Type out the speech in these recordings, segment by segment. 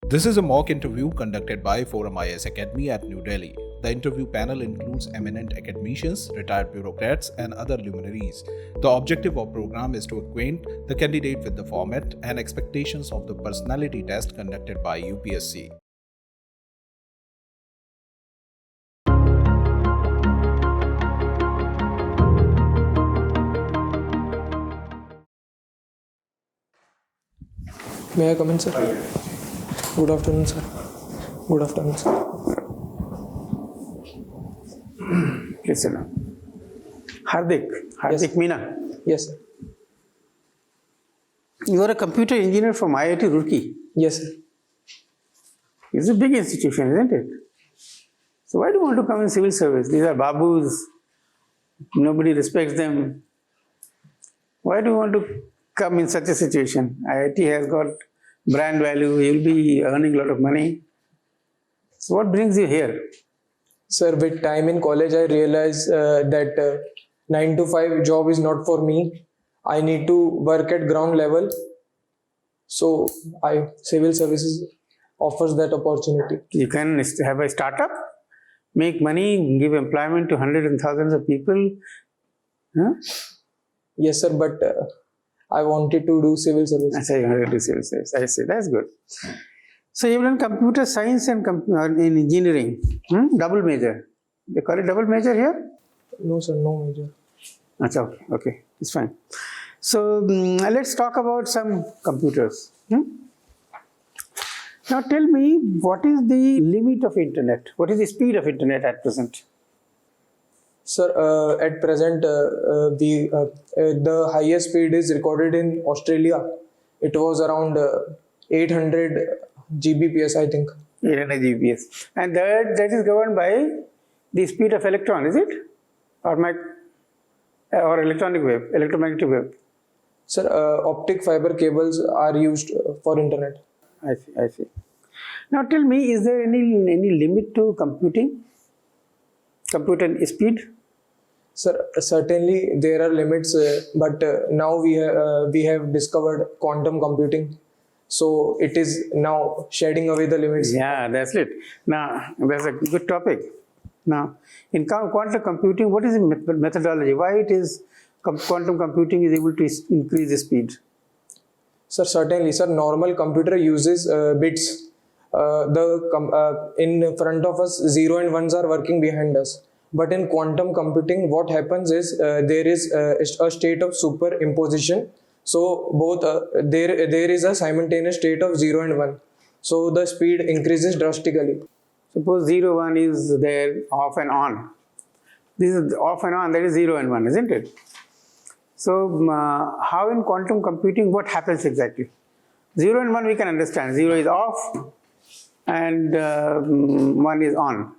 This is a mock interview conducted by Forum IAS Academy at New Delhi. The interview panel includes eminent academicians, retired bureaucrats, and other luminaries. The objective of the program is to acquaint the candidate with the format and expectations of the personality test conducted by UPSC. May I come in, sir? Good afternoon, sir. Good afternoon, sir. Please sit down. Hardik Yes. Meena. Yes, sir. You are a computer engineer from IIT Roorkee. Yes, sir. It's a big institution, isn't it? So why do you want to come in civil service? These are babus. Nobody respects them. Why do you want to come in such a situation? IIT has got brand value. You'll be earning a lot of money. So what brings you here? Sir, with time in college, I realized that 9 to 5 job is not for me. I need to work at ground level. So, civil services offers that opportunity. You can have a startup, make money, give employment to hundreds and thousands of people. Huh? Yes, sir, but I wanted to do civil service. I say you want to do civil service. I say that's good. So you've done computer science and in engineering, double major. They call it double major here? No, sir, no major. That's okay. Okay, it's fine. So let's talk about some computers. Now tell me, what is the limit of internet? What is the speed of internet at present? Sir, at present, the highest speed is recorded in Australia. It was around 800 Gbps, I think. 800 Gbps. And that is governed by the speed of electron, is it? Or electronic wave, electromagnetic wave? Sir, optic fiber cables are used for internet. I see. Now tell me, is there any limit to computing? Computer speed? Sir, certainly there are limits, but now we have discovered quantum computing. So it is now shedding away the limits. Yeah, that's it. Now, that's a good topic. Now, in quantum computing, what is the methodology? Why it is quantum computing is able to increase the speed? Sir, certainly, sir. Normal computer uses bits. In front of us, 0 and 1s are working behind us. But in quantum computing, what happens is there is a state of superimposition. So both there is a simultaneous state of 0 and 1. So the speed increases drastically. Suppose 0, 1 is there off and on. This is off and on, that is 0 and 1, isn't it? So how in quantum computing, what happens exactly? 0 and 1 we can understand. 0 is off and 1 is on.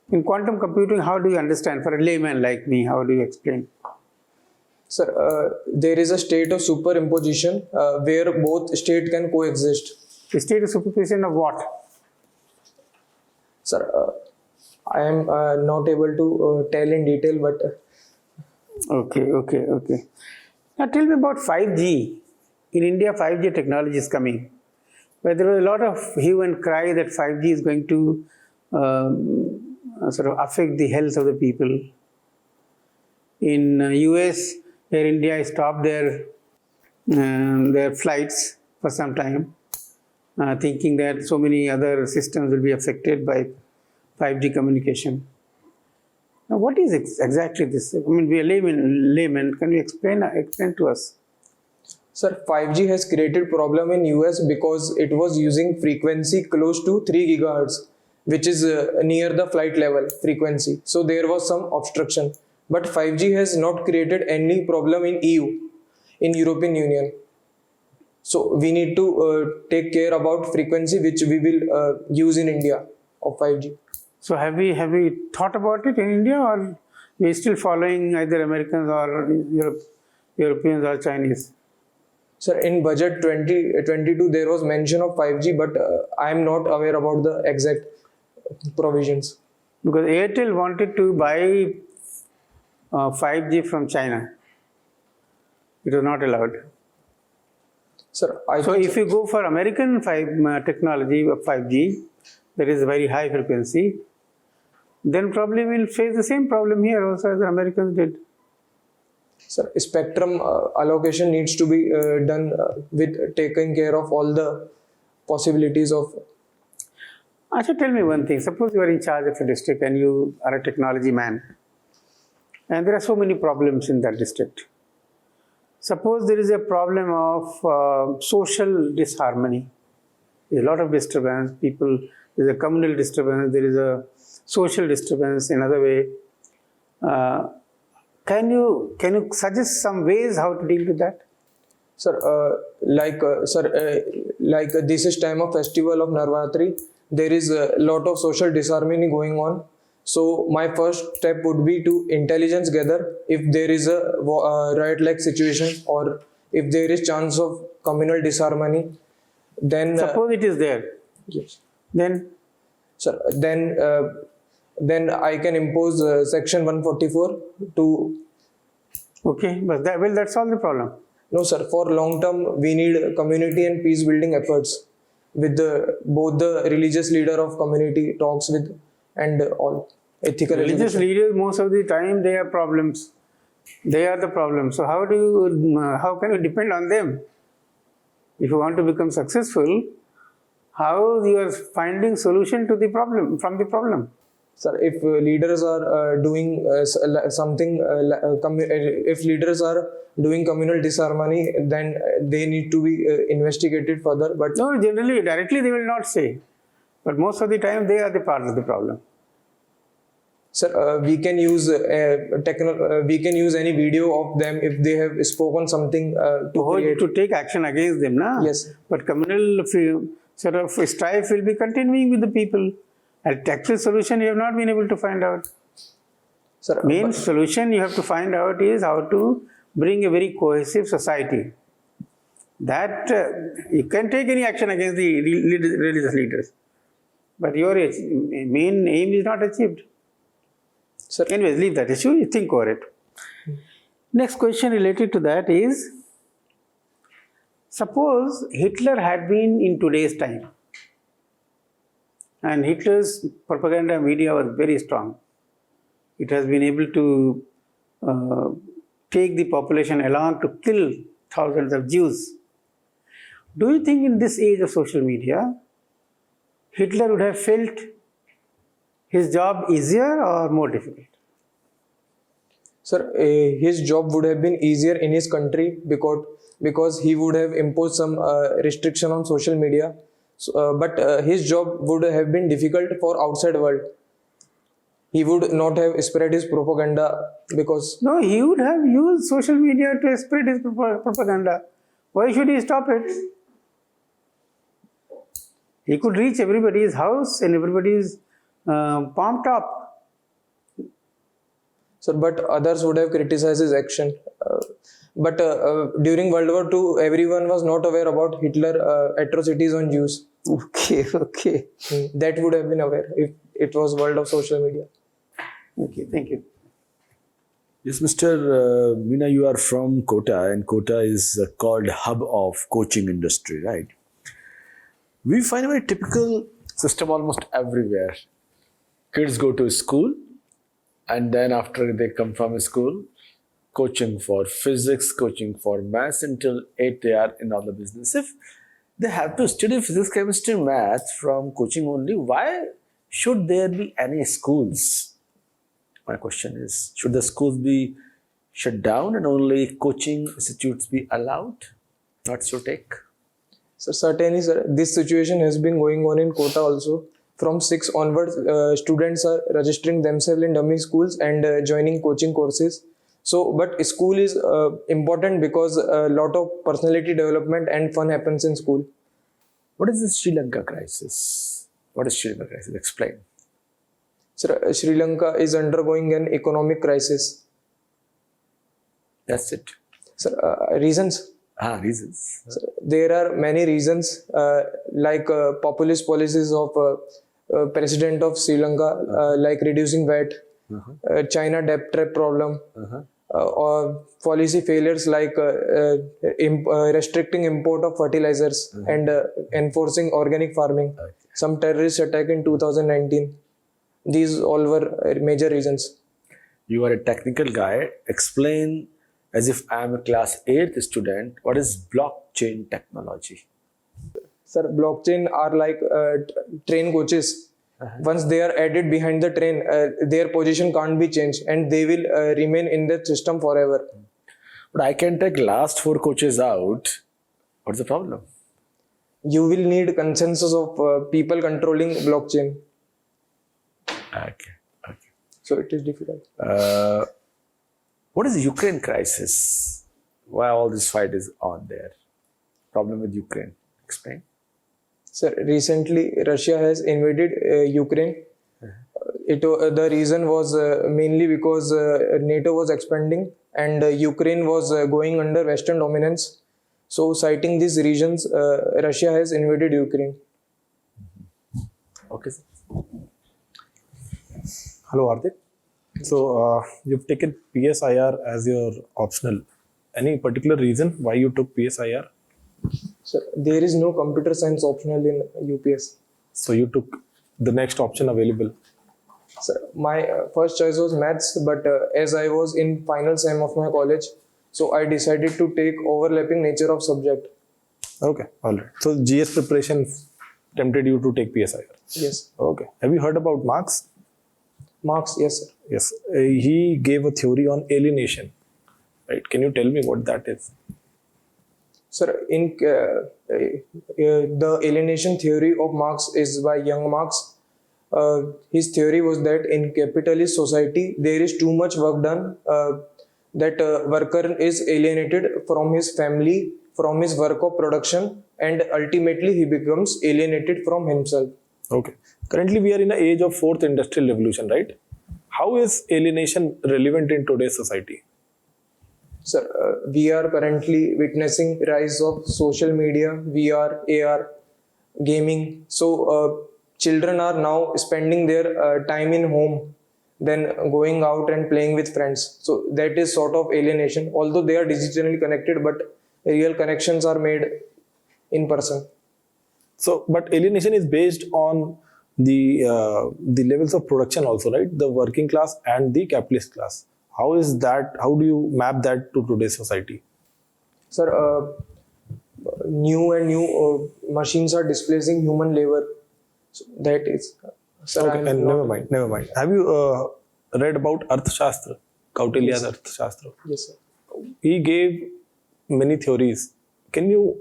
In quantum computing, how do you understand? For a layman like me, how do you explain? Sir, there is a state of superimposition where both states can coexist. The state of superposition of what? Sir, I am not able to tell in detail, but... Okay. Now tell me about 5G. In India, 5G technology is coming. But there was a lot of hue and cry that 5G is going to sort of affect the health of the people. In US, Air India stopped their flights for some time, thinking that so many other systems will be affected by 5G communication. Now, what is exactly this? I mean, we are laymen. Can you explain to us? Sir, 5G has created problem in US because it was using frequency close to 3 gigahertz, which is near the flight level frequency. So there was some obstruction. But 5G has not created any problem in EU, in European Union. So we need to take care about frequency which we will use in India of 5G. So have we thought about it in India, or we are still following either Americans or Europeans or Chinese? Sir, in budget 2022 there was mention of 5G, but I am not aware about the exact provisions. Because Airtel wanted to buy 5G from China. It was not allowed. Sir, So if you go for American technology of 5G, there is a very high frequency, then probably we'll face the same problem here also as the Americans did. sir, spectrum allocation needs to be done with taking care of all the possibilities of. Asha, tell me one thing. Suppose you are in charge of a district and you are a technology man, and there are so many problems in that district. Suppose there is a problem of social disharmony. There's a lot of disturbance. There's a communal disturbance. There is a social disturbance. In other way, can you suggest some ways how to deal with that? Sir, like this is time of festival of Navratri. There is a lot of social disharmony going on. So my first step would be to intelligence gather if there is a riot-like situation or if there is chance of communal disharmony. Then suppose it is there. yes, Then sir. Then I can impose section 144 to. okay, but that's all the problem. No, sir. For long term, we need community and peace building efforts with both the religious leader of community talks with and all ethical Religious education. leaders, most of the time, they have problems. They are the problem. So how can you depend on them? If you want to become successful, how you are finding solution to the problem from the problem? Sir, if leaders are doing something, if leaders are doing communal disharmony, then they need to be investigated further. But No, generally, directly they will not say, but most of the time they are the part of the problem. sir, we can use we can use any video of them if they have spoken something To take action against them, na? Yes. But communal sort of strife will be continuing with the people. And actual solution you have not been able to find out. Sir, Main solution you have to find out is how to bring a very cohesive society. That you can take any action against the religious leaders, but your main aim is not achieved. Sir, Anyways, leave that issue, you think over it. Next question related to that is, suppose Hitler had been in today's time, and Hitler's propaganda media was very strong. It has been able to take the population along to kill thousands of Jews. Do you think in this age of social media, Hitler would have felt his job easier or more difficult? sir, his job would have been easier in his country because he would have imposed some restriction on social media. So, but his job would have been difficult for outside world. He would not have spread his propaganda because No, he would have used social media to spread his propaganda. Why should he stop it? He could reach everybody's house and everybody's palm top. sir, but others would have criticized his action. But during World War II, everyone was not aware about Hitler atrocities on Jews. Okay. That would have been aware if it was world of social media. Okay, thank you. Yes, Mr. Meena, you are from Kota, and Kota is called hub of coaching industry, right? We find a very typical system almost everywhere. Kids go to school, and then after they come from school, coaching for physics, coaching for maths until 8 they are in all the business. If they have to study physics, chemistry, math from coaching only, why should there be any schools? My question is, should the schools be shut down and only coaching institutes be allowed? What's your take? So certainly, sir, this situation has been going on in Kota also. From 6 onwards, students are registering themselves in dummy schools and joining coaching courses. So, but school is important because a lot of personality development and fun happens in school. What is the Sri Lanka crisis? What is Sri Lanka crisis? Explain. Sir, Sri Lanka is undergoing an economic crisis. That's it. Sir, reasons? Reasons. Sir, there are many reasons like populist policies of President of Sri Lanka, like reducing VAT, China debt trap problem, or policy failures like restricting import of fertilizers and enforcing organic farming. Some terrorist attack in 2019. These all were major reasons. You are a technical guy. Explain, as if I am a class 8th student, what is blockchain technology? Sir, blockchain are like train coaches. Once they are added behind the train, their position can't be changed and they will remain in the system forever. But I can take last 4 coaches out. What's the problem? You will need consensus of people controlling blockchain. Okay. So it is difficult. What is the Ukraine crisis? Why all this fight is on there? Problem with Ukraine. Explain. Sir, recently Russia has invaded Ukraine. The reason was mainly because NATO was expanding and Ukraine was going under Western dominance. So, citing these reasons, Russia has invaded Ukraine. Okay, sir. Hello, Hardik. So, you've taken PSIR as your optional. Any particular reason why you took PSIR? Sir, there is no computer science optional in UPS. So, you took the next option available. Sir, my first choice was maths, but as I was in final sem of my college, so I decided to take overlapping nature of subject. Okay, all right. So, GS preparation tempted you to take PSIR? Yes. Okay. Have you heard about Marx? Marx, yes, sir. Yes. He gave a theory on alienation. Right. Can you tell me what that is? Sir, in the alienation theory of Marx is by young Marx. His theory was that in capitalist society, there is too much work done, that worker is alienated from his family, from his work of production, and ultimately he becomes alienated from himself. Okay. Currently, we are in the age of 4th industrial revolution, right? How is alienation relevant in today's society? Sir, we are currently witnessing rise of social media, VR, AR, gaming. So, children are now spending their time in home, then going out and playing with friends. So, that is sort of alienation. Although they are digitally connected, but real connections are made in person. So, but alienation is based on the levels of production also, right? The working class and the capitalist class. How is that? How do you map that to today's society? Sir, new machines are displacing human labor. So that is. Sir, Okay, and never mind. Have you read about Arthashastra, Kautilya's Arthashastra? Yes, sir. He gave many theories. Can you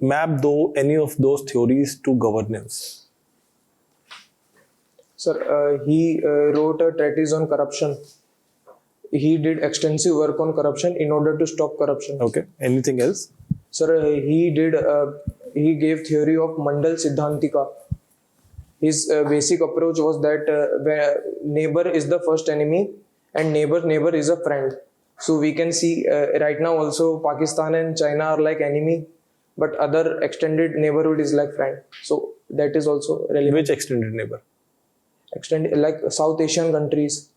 map any of those theories to governance? Sir, he wrote a treatise on corruption. He did extensive work on corruption in order to stop corruption. Okay. Anything else? Sir, he gave theory of Mandal Siddhantika. His basic approach was that where neighbor is the first enemy and neighbor is a friend. So we can see right now also Pakistan and China are like enemy, but other extended neighborhood is like friend. So that is also relevant. Which extended neighbor? Extended like South Asian countries,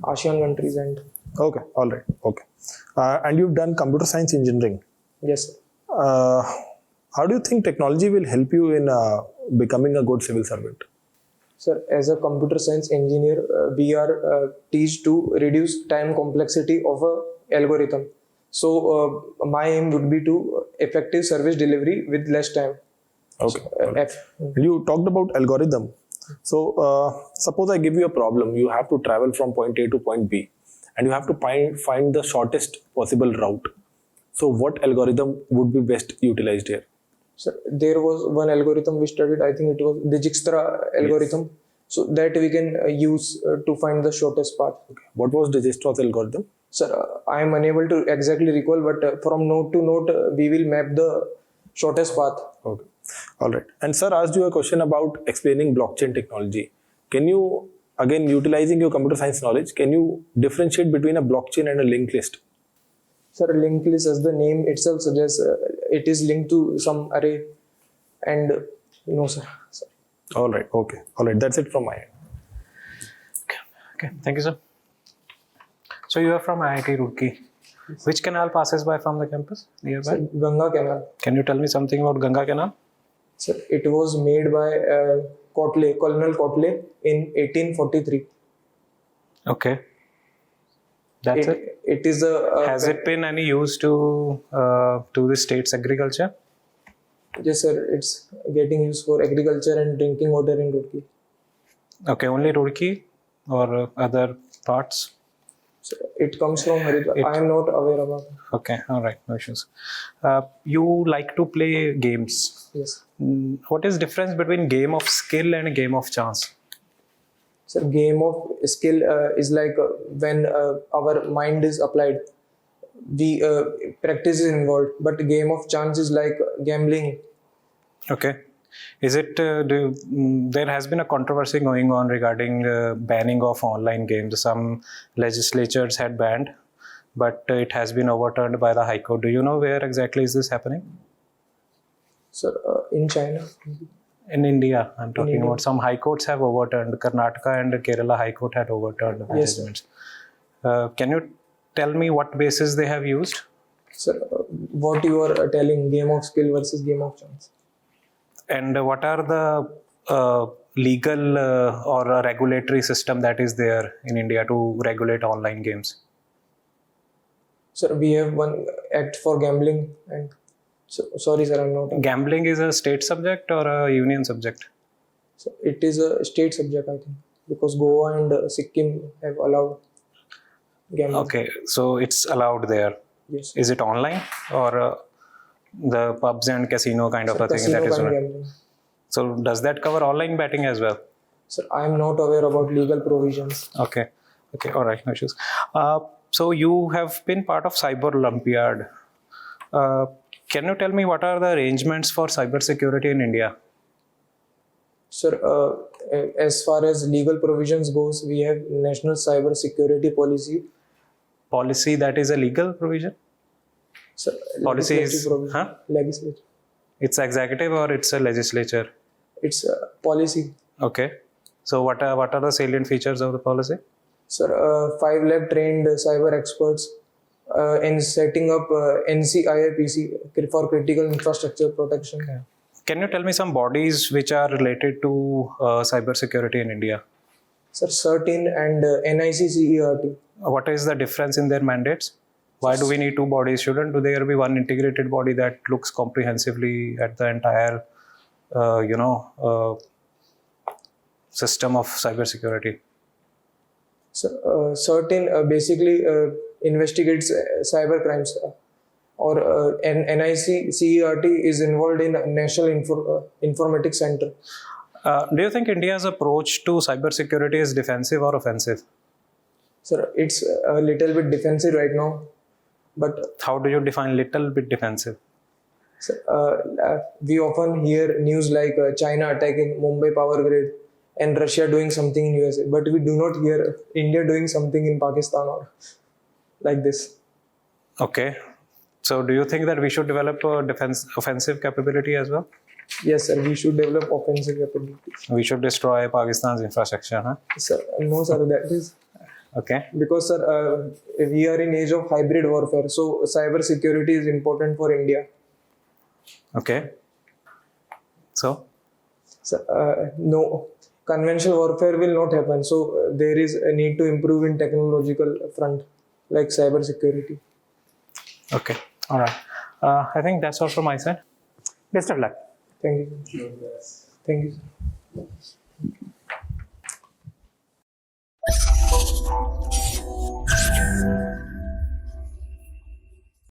ASEAN countries, and Okay. All right. Okay. And you've done computer science engineering. yes, sir. How do you think technology will help you in becoming a good civil servant? Sir, as a computer science engineer, we are teach to reduce time complexity of a algorithm. So my aim would be to effective service delivery with less time. Okay. So, You talked about algorithm. So suppose I give you a problem. You have to travel from point A to point B, and you have to find the shortest possible route. So what algorithm would be best utilized here? Sir, there was one algorithm we studied. I think it was the Dijkstra algorithm. Yes. So that we can use to find the shortest path. Okay. What was Dijkstra's algorithm? Sir, I am unable to exactly recall, but from node to node, we will map the shortest path. Okay. All right. And sir asked you a question about explaining blockchain technology. Can you, again, utilizing your computer science knowledge, can you differentiate between a blockchain and a linked list? Sir, linked list, as the name itself suggests, it is linked to some array. And no, sir. Sorry. All right. Okay. All right. That's it from my end. Okay. Thank you, sir. So you are from IIT Roorkee. Which canal passes by from the campus nearby? Sir, Ganga Canal. Can you tell me something about Ganga Canal? Sir, it was made by Colonel Kotle in 1843. Okay. That's it. It is a. Has it been any use to the state's agriculture? Yes, sir. It's getting used for agriculture and drinking water in Roorkee. Okay, only Roorkee or other parts? So it comes from Haridwar. I am not aware about it. Okay, all right, no issues. You like to play games. Yes. What is difference between game of skill and game of chance? So game of skill is like when our mind is applied. The practice is involved, but game of chance is like gambling. Okay. Is it, there has been a controversy going on regarding banning of online games. Some legislatures had banned, but it has been overturned by the High Court. Do you know where exactly is this happening? So in China. In India, I'm talking India. about. Some High Courts have overturned. Karnataka and Kerala High Court had overturned the Yes, judgments. Can you tell me what basis they have used? Sir, what you are telling, game of skill versus game of chance. And what are the legal or a regulatory system that is there in India to regulate online games? Sir, we have one act for gambling and sorry sir, I'm not. Gambling is a state subject or a union subject? So it is a state subject, I think, because Goa and Sikkim have allowed gambling. Okay, so it's allowed there. Yes. Is it online or the pubs and casino kind of a thing Casino that is kind running? gambling. So does that cover online betting as well? Sir, I am not aware about legal provisions. Okay, all right, no issues. So you have been part of Cyber Olympiad. Can you tell me what are the arrangements for cyber security in India? Sir, as far as legal provisions goes, we have National Cyber Security Policy. Policy that is a legal provision? Sir, Policy legislative is, provision. huh? Legislative. It's executive or it's a legislature? It's a policy. Okay. So what are the salient features of the policy? Sir, 5 lakh trained cyber experts in setting up NCIIPC for critical infrastructure protection. Okay. Can you tell me some bodies which are related to cyber security in India? Sir, CERT-in and NIC-CERT. What is the difference in their mandates? Why do we need two bodies? Shouldn't there be one integrated body that looks comprehensively at the entire, system of cybersecurity? So, CERT-in basically investigates cyber crimes, or NIC-CERT is involved in National Informatics Center. Do you think India's approach to cybersecurity is defensive or offensive? Sir, it's a little bit defensive right now, but how do you define little bit defensive? We often hear news like China attacking Mumbai power grid and Russia doing something in USA, but we do not hear India doing something in Pakistan or like this. Okay. So do you think that we should develop a offensive capability as well? Yes, sir. We should develop offensive capabilities. We should destroy Pakistan's infrastructure, huh? Sir, no, sir. That is okay. Because, sir, we are in age of hybrid warfare, so cyber security is important for India. Okay. So? Sir, no, conventional warfare will not happen. So there is a need to improve in technological front, like cyber security. Okay. All right. I think that's all from my side. Best of luck. Thank you. Thank you, sir.